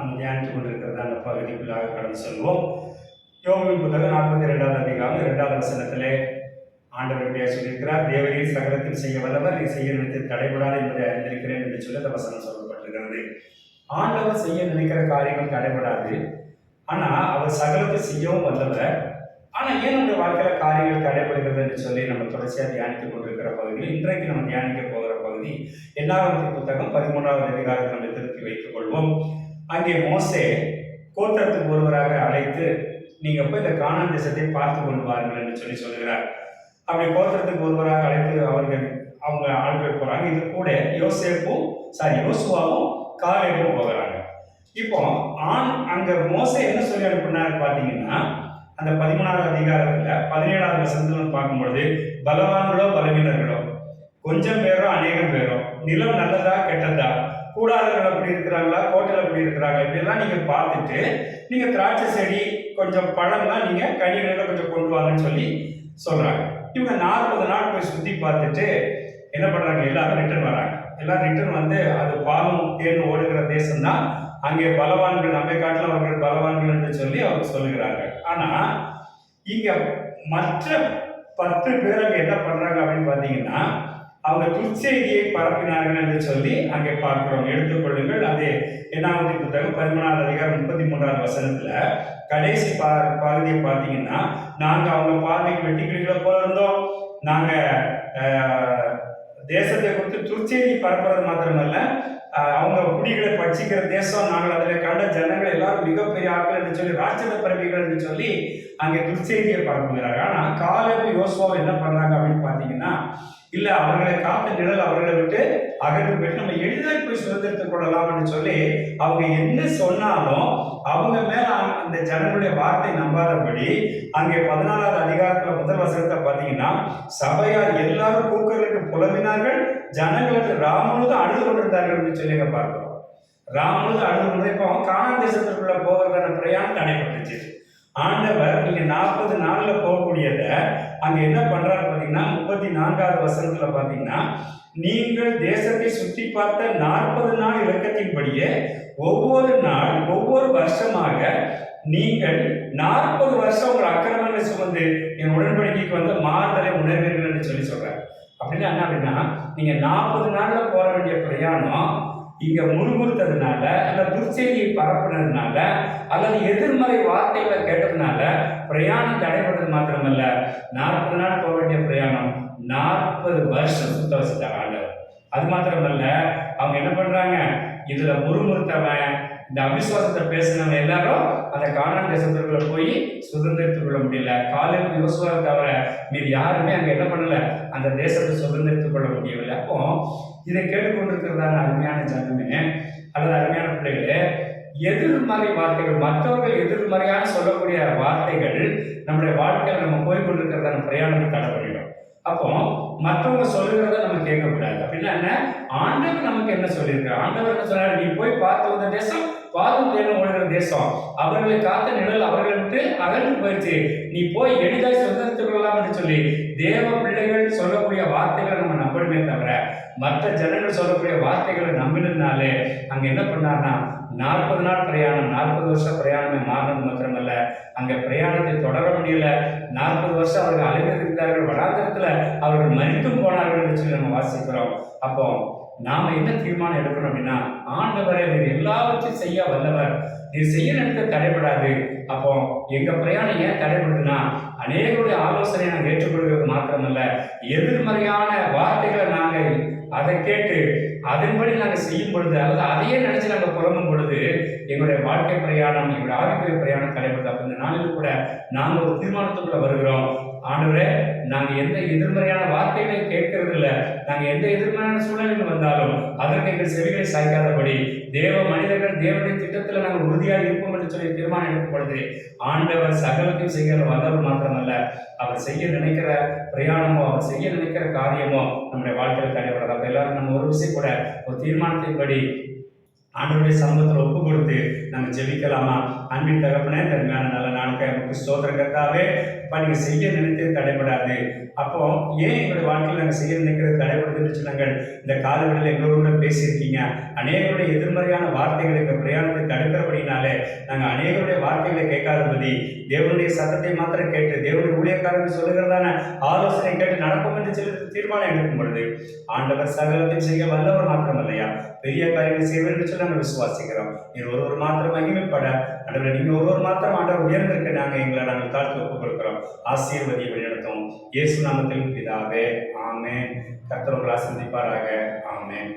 நம்ம தியானித்துக் கொண்டிருக்கிறது அந்த பகுதிக்குள்ளாக கடந்து செல்வோம். யோபுவின் புத்தகம் 42வது அதிகாரம் 2வது வசனத்திலே ஆண்டவர் சொல்லியிருக்கிறார், தேவரீர் சகலத்தில் செய்ய வல்லவர், நீ செய்ய நினைத்து தடைபடாது என்பதை அறிந்திருக்கிறேன் என்று சொல்லி அந்த வசனம் சொல்லப்பட்டிருக்கிறது. ஆண்டவர் செய்ய நினைக்கிற காரியங்கள் தடைபடாது, ஆனா அவர் சகலத்தை செய்யவும் வல்லவர். ஆனா ஏன் நம்முடைய வாழ்க்கையில காரியங்கள் தடைபடுகிறது என்று சொல்லி நம்ம தொடர்ச்சியாக தியானித்துக் கொண்டிருக்கிற பகுதியில் இன்றைக்கு நம்ம தியானிக்க போகிற பகுதி 2வது புத்தகம் 13வது அதிகாரத்தை நம்ம திருப்பி வைத்துக் கொள்வோம். அங்கே மோசே கோத்திரத்துக்கு ஒருவராக அழைத்து, நீங்க போய் இந்த கானான் தேசத்தை பார்த்து கொண்டு வாருங்கள் என்று சொல்லி சொல்லுகிறார். அப்படி கோத்திரத்துக்கு ஒருவராக அழைத்து அவங்க ஆட்கள் போறாங்க. இது கூட யோசுவாவும் காலேபும் போகிறாங்க. இப்போ அங்க மோசே என்ன சொல்லி அனுப்பினார் பாத்தீங்கன்னா, அந்த 13வது அதிகாரத்துல 17வது வசனத்துல பார்க்கும்பொழுது, பலவான்களோ பலவீனர்களோ, கொஞ்சம் பேரோ அநேகம் பேரோ, நிலம் நல்லதா கெட்டதா, கூடாதவர்கள் அப்படி இருக்கிறாங்களா, கோட்டையில் அப்படி இருக்கிறாங்களா, இப்படிலாம் நீங்க பார்த்துட்டு நீங்க திராட்சை செடி கொஞ்சம் பழம்லாம் நீங்க கனிகளை கொஞ்சம் கொண்டு வாங்கன்னு சொல்லி சொல்றாங்க. இவங்க 40 நாள் போய் சுத்தி பார்த்துட்டு என்ன பண்றாங்க, எல்லாரும் ரிட்டர்ன் வராங்க. எல்லாரும் ரிட்டர்ன் வந்து அது பாலும் தேர்ந்து ஓடுகிற தேசம் தான், அங்கே பலவான்கள் நம்மை காட்டிலும் அவர்கள் பலவான்கள் என்று சொல்லி அவங்க சொல்லுகிறாங்க. ஆனா இங்க மற்ற 10 பேர் அங்க என்ன பண்றாங்க அப்படின்னு பாத்தீங்கன்னா, அவங்க துர்ச்செய்தியை பரப்பினார்கள் என்று சொல்லி அங்கே பார்க்கிறோம். எடுத்துக்கொள்ளுங்கள், அது 2வது புத்தகம் 13வது அதிகாரம் 33வது வசனத்துல கடைசி பகுதியை பார்த்தீங்கன்னா, நாங்க அவங்க பார்வைக்கு வெட்டிக்கிளிகளை போல இருந்தோம், நாங்க தேசத்தை குறித்து துர்ச்செய்தி பரப்புறது மாத்திரமல்ல, அவங்க குடிகளை பட்சிக்கிற தேசம், நாங்கள் அதில் கண்ட ஜனங்கள் எல்லாரும் மிகப்பெரிய ஆட்கள் என்று சொல்லி ராட்சத பரப்பிகள் என்று சொல்லி அங்கே துர்ச்செய்தியை பரப்புகிறாங்க. ஆனா காலேபு யோசுவா என்ன பண்றாங்க அப்படின்னு பாத்தீங்கன்னா, இல்ல அவர்களை காத்த நிழல் அவர்களை விட்டு அகன்று போயிட்டு நம்ம எளிதாக போய் சுதந்திரத்துக் கொள்ளலாம் என்று சொல்லி அவங்க என்ன சொன்னாலும் அவங்க மேல அந்த ஜனங்களுடைய வார்த்தை நம்பாதபடி அங்கே 14வது அதிகாரத்துல முதல் வசனத்தை பார்த்தீங்கன்னா, சபையார் எல்லாரும் கூக்கர்களுக்கு புலம்பினார்கள், ஜனங்களுக்கு ராமனும் அழுது கொண்டிருந்தார்கள் என்று சொல்லி பார்க்கிறோம். ராமனும் அழுது கொண்டு இப்போ கானான் தேசத்திற்குள்ள போகிறதான பிரயாணம் தடைப்பட்டுச்சு. ஆண்டவர் நீங்க 40 நாள்ல போகக்கூடியத அங்க என்ன பண்றாரு பாத்தீங்கன்னா, 34வது வசனத்துல பாத்தீங்கன்னா, நீங்கள் தேசத்தை சுற்றி பார்த்த 40 நாள் இலக்கத்தின்படியே ஒவ்வொரு நாள் ஒவ்வொரு வருஷமாக நீங்கள் 40 வருஷம் உங்கள் அக்கிரமங்களை சுமந்து என் உடன்படிக்கைக்கு வந்து மாறுதலை உணர்வீர்கள் என்று சொல்லி சொல்றாரு. அப்படின்னா என்ன அப்படின்னா, நீங்க 40 நாள்ல போற வேண்டிய பிரயாணம் இங்க முறுமுறுத்ததுனால, அல்ல துர்ச்செய்தியை பரப்புனதுனால, அல்லது எதிர்மறை வார்த்தைகளை கேட்டதுனால பிரயாணம் தடைப்பட்டது மாத்திரமல்ல, 40 நாள் போக வேண்டிய பிரயாணம் 40 வருஷம் சுத்த வச்சுட்டாங்க ஆண்டவர். அது மாத்திரமல்ல, அவங்க என்ன பண்றாங்க, இதுல முறுமுறுத்தவன், இந்த அவிசுவாசத்தை பேசினவன் எல்லாரும் அந்த கானான் தேசத்திற்குள்ள போய் சுதந்திரத்துக் கொள்ள முடியல. காலேபு யோசுவாவை தவிர மீது யாருமே அங்க என்ன பண்ணல, அந்த தேசத்தை சுதந்திரத்துக் கொள்ள முடியவில்லை. அப்போ இதை கேட்டுக்கொண்டிருக்கிறதான அருமையான ஜனமே அல்லது அருமையான பிள்ளைகளே, எதிர்மறை வார்த்தைகள், மற்றவர்கள் எதிர்மறையான சொல்லக்கூடிய வார்த்தைகள் நம்முடைய வாழ்க்கையில் நம்ம போய்கொண்டிருக்கிறதான பிரயாணத்தை தடை பண்ணிடும். அப்போ மற்றவங்க சொல்லுகிறத நம்ம கேட்கக்கூடாது. அப்படின்னா என்ன, ஆண்டவர் நமக்கு என்ன சொல்லியிருக்காரு, ஆண்டவர் என்ன சொன்னாரு, நீ போய் பார்த்து வந்த தேசம் பாலும் தேனும் ஓடுகிற தேசம், அவர்களை காத்த நிழல் அவர்களை விட்டு அகன்று போயிடுச்சு, நீ போய் எளிதாய் சுதந்திரத்துக் கொள்ளலாம் என்று சொல்லி தேவ பிள்ளைகள் சொல்லக்கூடிய வார்த்தைகளை நம்ம நம்பணுமே தவிர மற்ற ஜனங்கள் சொல்லக்கூடிய வார்த்தைகளை நம்பினதுனாலே அங்க என்ன பண்ணார்னா, 40 நாள் பிரயாணம் 40 வருஷ பிரயாணமே மாறினது மாத்திரமல்ல, அங்க பிரயாணத்தை தொடர முடியல. 40 வருஷம் அவர்கள் அலைந்திருந்தார்கள், வனாந்தரத்துல அவர்கள் மரித்தும் போனார்கள் என்று சொல்லி நம்ம வாசிக்கிறோம். அப்போ நாம என்ன தீர்மானம் எடுக்கணும் அப்படின்னா, ஆண்டவரை நீர் எல்லாவற்றையும் செய்ய வல்லவர், நீர் செய்ய நினைத்த தடைபடாது. அப்போ எங்க பிரயாணம் ஏன் தடைபடுதுன்னா, அநேகருடைய ஆலோசனையை நாங்கள் ஏற்றுக்கொள்வது மாத்திரமல்ல, எதிர்மறையான வார்த்தைகளை நாங்கள் அதை கேட்டு அதன்படி நாங்கள் செய்யும் பொழுது, அல்லது அதையே நினைச்சு நாங்கள் புலம்பும் பொழுது எங்களுடைய வாழ்க்கை பிரயாணம், எங்களுடைய ஆவிக்குரிய பிரயாணம் தடைபடுது. அப்போ இந்த நாளில் கூட நாங்கள் ஒரு தீர்மானத்துக்குள்ள வருகிறோம், ஆண்டவரே நாங்கள் எந்த எதிர்மறையான வார்த்தைகளையும் கேட்கறது இல்லை, நாங்கள் எந்த எதிர்மறையான சூழ்நிலையில் வந்தாலும் அதற்கு எங்கள் செவிகளை சாய்க்காதபடி தேவ மனிதர்கள் தேவனுடைய திட்டத்தில் நாங்கள் உறுதியாக இருப்போம் என்று சொல்லி தீர்மானம் எடுக்கும் பொழுது ஆண்டவர் சகலத்தையும் செய்கிற வல்லவர் மாத்திரமல்ல, அவர் செய்ய நினைக்கிற பிரயாணமோ, அவர் செய்ய நினைக்கிற காரியமோ நம்முடைய வாழ்க்கையில் தடைபடாது. அப்போ எல்லாரும் நம்ம ஒரு விஷயம் கூட ஒரு தீர்மானத்தின்படி ஆண்டவருடைய சமூகத்தில் ஒப்பு கொடுத்து நம்ம ஜெபிக்கலாமா? அன்பின் தகப்பனே, தன்மையான நல்ல நாளுக்காக நமக்கு ஸ்தோத்திரம் கர்த்தாவே. அப்போ நீங்கள் செய்ய நினைத்தது தடைபடாது. அப்போ ஏன் எங்களுடைய வாழ்க்கையில் நாங்கள் செய்ய நினைக்கிறது தடைபடுதுன்னு சொன்னாங்க. இந்த காலவெளியில் எங்களோட பேசியிருக்கீங்க. அநேகருடைய எதிர்மறையான வார்த்தைகள் எங்கள் பிரயாணத்தை தடுக்கிறபடி நாங்கள் அநேகருடைய வார்த்தைகளை கேட்காதபடி தேவனுடைய சத்தத்தை மாத்திரம் கேட்டு தேவனுடைய ஊழியக்காரர்கள் சொல்லுகிறதான ஆலோசனை கேட்டு நடப்போம் என்று சொல்லி தீர்மானம் எடுக்கும் பொழுது ஆண்டவர் சகலத்தையும் செய்ய வல்லவர் மாத்திரம் இல்லையா, பெரிய காரியங்களை செய்வர் என்று சொல்லி நாங்கள் விசுவாசிக்கிறோம். நீர் ஒருவர் மாத்திரம் மகிமைப்பட ஆண்டவரை நீங்க ஒருவர் மாத்திரம் ஆண்டவர் உயர்ந்திருக்க நாங்கள் தாழ்த்து ஒப்புக் கொடுக்கிறோம். ஆசீர்வதியை வழிநடத்தும் இயேசு நாமத்தில் பிதாவே, ஆமென். கர்த்தர் உங்களை ஆசீர்வதிப்பாராக. ஆமென்.